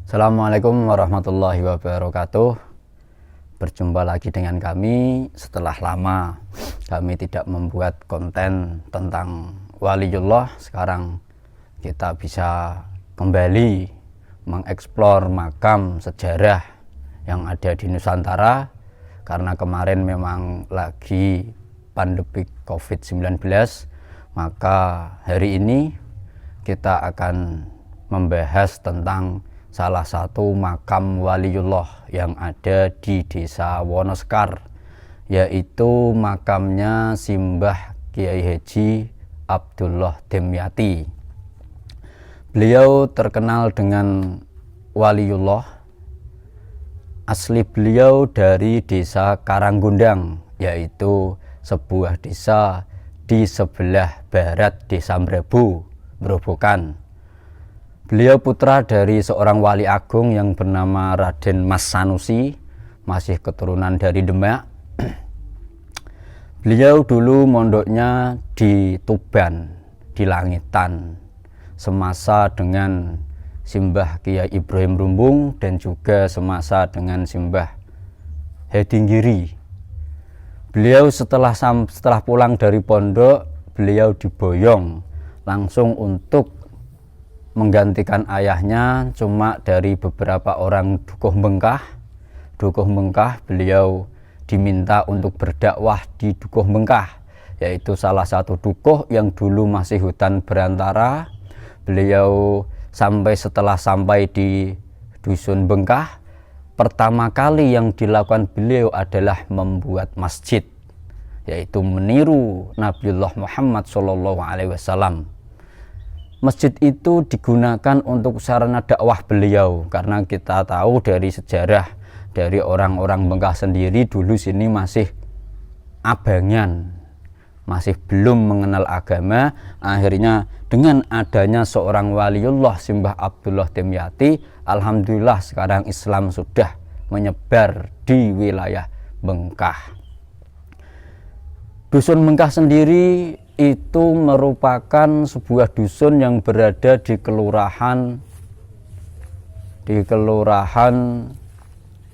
Assalamualaikum warahmatullahi wabarakatuh. Berjumpa lagi dengan kami setelah lama kami tidak membuat konten tentang waliullah. Sekarang kita bisa kembali mengeksplor makam sejarah yang ada di Nusantara, karena kemarin memang lagi pandemi COVID-19. Maka hari ini kita akan membahas tentang salah satu makam waliullah yang ada di Desa Wonosekar, yaitu makamnya Simbah Kiai Haji Abdullah Demyati. Beliau terkenal dengan waliullah. Asli beliau dari Desa Karanggundang, yaitu sebuah desa di sebelah barat Desa Mrebu, Grobogan. Beliau putra dari seorang wali agung yang bernama Raden Mas Sanusi, masih keturunan dari Demak. Beliau dulu mondoknya di Tuban, di Langitan, semasa dengan Simbah Kiai Ibrahim Rumbung dan juga semasa dengan Simbah Hedinggiri. Beliau setelah pulang dari pondok, beliau diboyong langsung untuk menggantikan ayahnya, cuma dari beberapa orang dukuh Bengkah. Beliau diminta untuk berdakwah di Dukuh Bengkah, yaitu salah satu dukuh yang dulu masih hutan berantara. Beliau setelah sampai di Dusun Bengkah, pertama kali yang dilakukan beliau adalah membuat masjid, yaitu meniru Nabiullah Muhammad SAW. Masjid itu digunakan untuk sarana dakwah beliau, karena kita tahu dari sejarah dari orang-orang Bengkah sendiri, dulu sini masih abangan, masih belum mengenal agama. Akhirnya dengan adanya seorang waliullah Simbah Abdullah Demyati, alhamdulillah sekarang Islam sudah menyebar di wilayah Bengkah. Dusun Bengkah sendiri itu merupakan sebuah dusun yang berada di kelurahan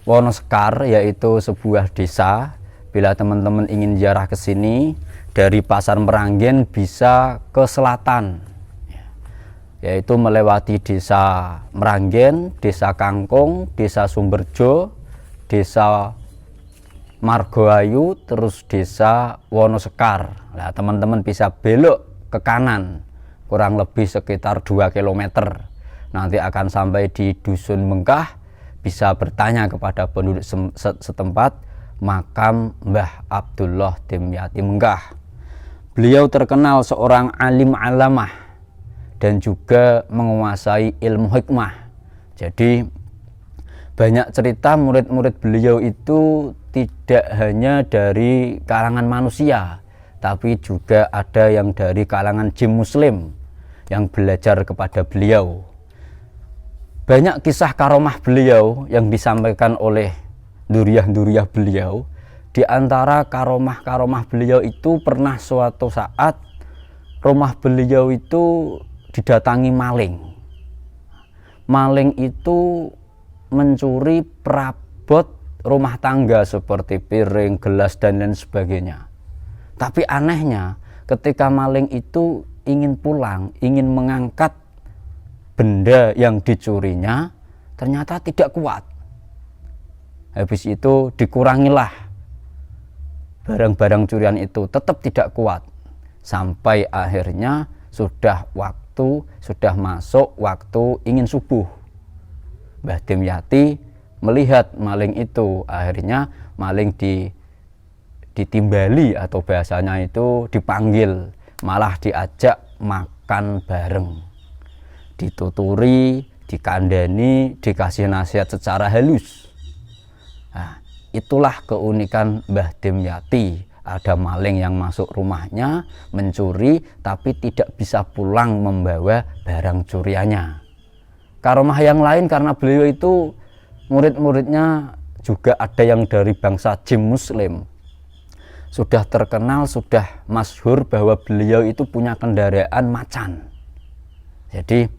Wonosekar, yaitu sebuah desa. Bila teman-teman ingin ziarah ke sini dari Pasar Meranggen bisa ke selatan, yaitu melewati Desa Meranggen, Desa Kangkung, Desa Sumberjo, Desa Margoayu, terus Desa Wonosekar. Nah, teman-teman bisa belok ke kanan kurang lebih sekitar 2 km. Nanti akan sampai di Dusun Bengkah, bisa bertanya kepada penduduk setempat makam Mbah Abdullah Demyati Bengkah. Beliau terkenal seorang alim alamah dan juga menguasai ilmu hikmah. Jadi banyak cerita murid-murid beliau itu tidak hanya dari kalangan manusia, tapi juga ada yang dari kalangan jin muslim yang belajar kepada beliau. Banyak kisah karomah beliau yang disampaikan oleh duriah-duriah beliau. Di antara karomah-karomah beliau itu, pernah suatu saat rumah beliau itu didatangi maling. Maling itu mencuri perabot rumah tangga seperti piring, gelas, dan lain sebagainya. Tapi anehnya, ketika maling itu ingin pulang, ingin mengangkat benda yang dicurinya, ternyata tidak kuat. Habis itu dikurangilah barang-barang curian itu, tetap tidak kuat. Sampai akhirnya sudah masuk waktu ingin subuh. Mbah Demyati melihat maling itu, akhirnya maling ditimbali, atau bahasanya itu dipanggil, malah diajak makan bareng, dituturi, dikandani, dikasih nasihat secara halus. Nah, itulah keunikan Mbah Demyati. Ada maling yang masuk rumahnya mencuri, tapi tidak bisa pulang membawa barang curiannya. Karomah yang lain, karena beliau itu murid-muridnya juga ada yang dari bangsa jin muslim. Sudah terkenal, sudah masyhur bahwa beliau itu punya kendaraan macan. Jadi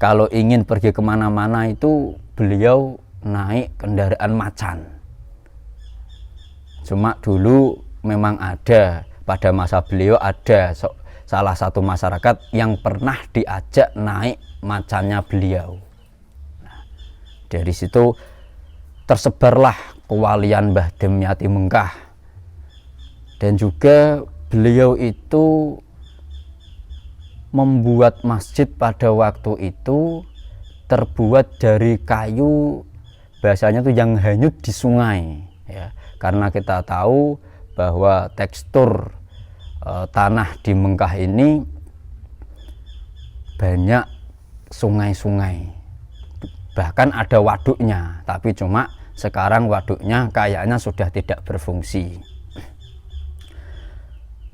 kalau ingin pergi kemana-mana itu beliau naik kendaraan macan. Cuma dulu memang ada, pada masa beliau ada salah satu masyarakat yang pernah diajak naik macannya beliau. Nah, dari situ tersebarlah kewalian Mbah Demyati Mengkah. Dan juga beliau itu membuat masjid pada waktu itu terbuat dari kayu, bahasanya tuh yang hanyut di sungai ya. Karena kita tahu bahwa tekstur tanah di Mengkah ini banyak sungai-sungai, bahkan ada waduknya, tapi cuma sekarang waduknya kayaknya sudah tidak berfungsi.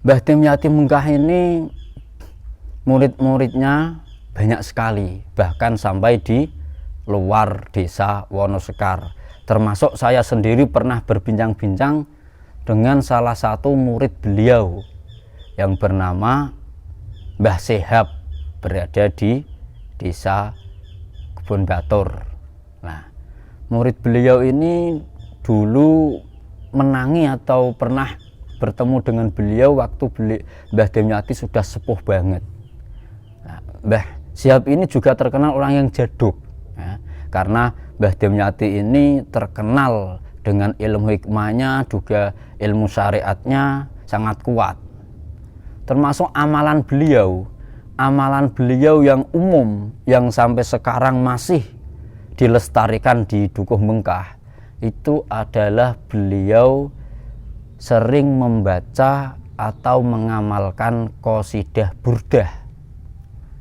Mbah Demyati Mengkah ini murid-muridnya banyak sekali, bahkan sampai di luar desa Wonosekar. Termasuk saya sendiri pernah berbincang-bincang dengan salah satu murid beliau yang bernama Mbah Sehab, berada di desa Kebon Batur. Nah, murid beliau ini dulu menangi atau pernah bertemu dengan beliau waktu Mbah Demyati sudah sepuh banget. Nah, Mbah Sihab ini juga terkenal orang yang jaduk ya, karena Mbah Demyati ini terkenal dengan ilmu hikmahnya, juga ilmu syariatnya sangat kuat. Termasuk amalan beliau yang umum, yang sampai sekarang masih dilestarikan di Dukuh Mengkah, itu adalah beliau sering membaca atau mengamalkan qasidah burdah.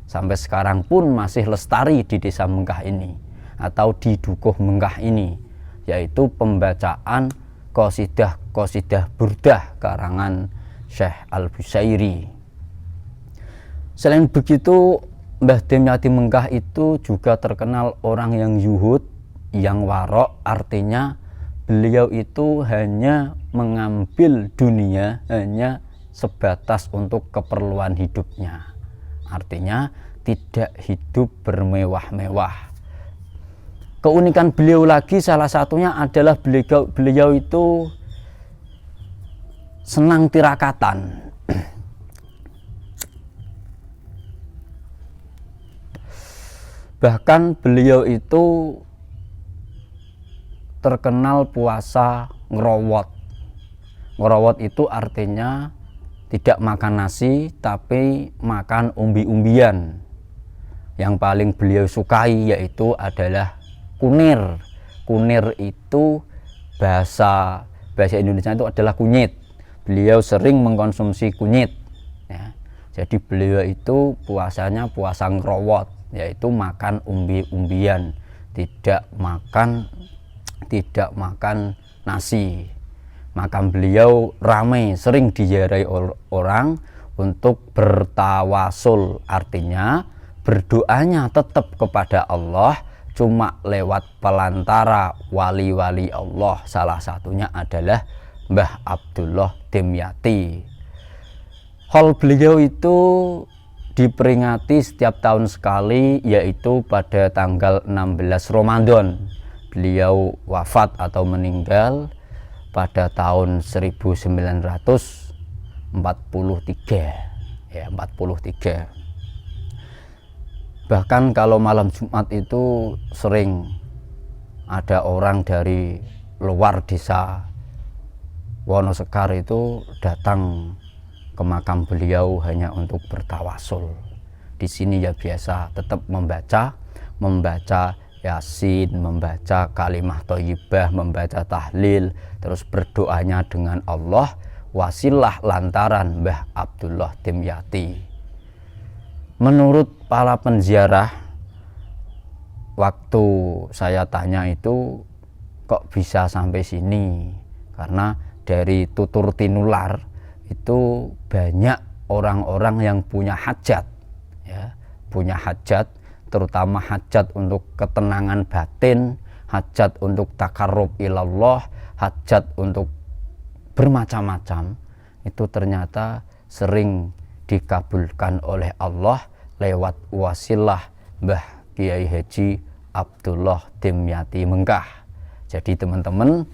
Sampai sekarang pun masih lestari di desa Mengkah ini atau di Dukuh Mengkah ini, yaitu pembacaan qasidah burdah karangan Syekh Al-Busairi. Selain begitu, Mbah Demyati Mengkah itu juga terkenal orang yang zuhud, yang warok, artinya beliau itu hanya mengambil dunia hanya sebatas untuk keperluan hidupnya. Artinya tidak hidup bermewah-mewah. Keunikan beliau lagi salah satunya adalah beliau itu senang tirakatan. Bahkan beliau itu terkenal puasa ngerowot. Ngerowot itu artinya tidak makan nasi tapi makan umbi-umbian. Yang paling beliau sukai yaitu adalah kunir. Kunir itu bahasa Indonesia itu adalah kunyit. Beliau sering mengkonsumsi kunyit ya. Jadi beliau itu puasanya puasa ngerowot, yaitu makan umbi-umbian, tidak makan nasi. Makam beliau ramai, sering diziarahi orang untuk bertawasul, artinya berdoanya tetap kepada Allah, cuma lewat pelantara wali-wali Allah. Salah satunya adalah Mbah Abdullah Demyati. Haul beliau itu diperingati setiap tahun sekali, yaitu pada tanggal 16 Ramadan. Beliau wafat atau meninggal pada tahun 1943 ya, 43. Bahkan kalau malam Jumat itu sering ada orang dari luar desa Wonosekar itu datang ke makam beliau hanya untuk bertawasul. Di sini ya biasa tetap membaca Yasin, membaca kalimah thayyibah, membaca tahlil, terus berdoanya dengan Allah, wasilah lantaran Mbah Abdullah Demyati. Menurut para penziarah, waktu saya tanya itu kok bisa sampai sini, karena dari tutur tinular itu banyak orang-orang yang punya hajat ya, punya hajat, terutama hajat untuk ketenangan batin, hajat untuk takarrub ilallah, hajat untuk bermacam-macam, itu ternyata sering dikabulkan oleh Allah lewat wasilah Mbah Kiai Haji Abdullah Dimyati Mengkah. Jadi teman-teman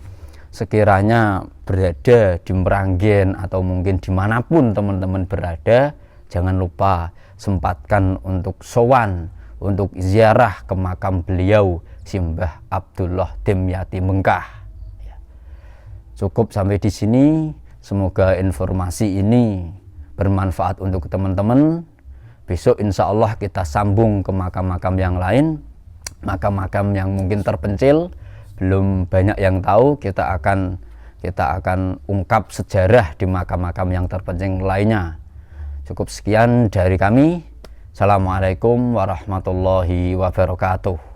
sekiranya berada di Meranggen atau mungkin dimanapun teman-teman berada, jangan lupa sempatkan untuk sowan, untuk ziarah ke makam beliau Simbah Abdullah Dimyati Mengkah. Cukup sampai di sini. Semoga informasi ini bermanfaat untuk teman-teman. Besok insya Allah kita sambung ke makam-makam yang lain, makam-makam yang mungkin terpencil, belum banyak yang tahu. Kita akan ungkap sejarah di makam-makam yang terpencil lainnya. Cukup sekian dari kami. Assalamualaikum warahmatullahi wabarakatuh.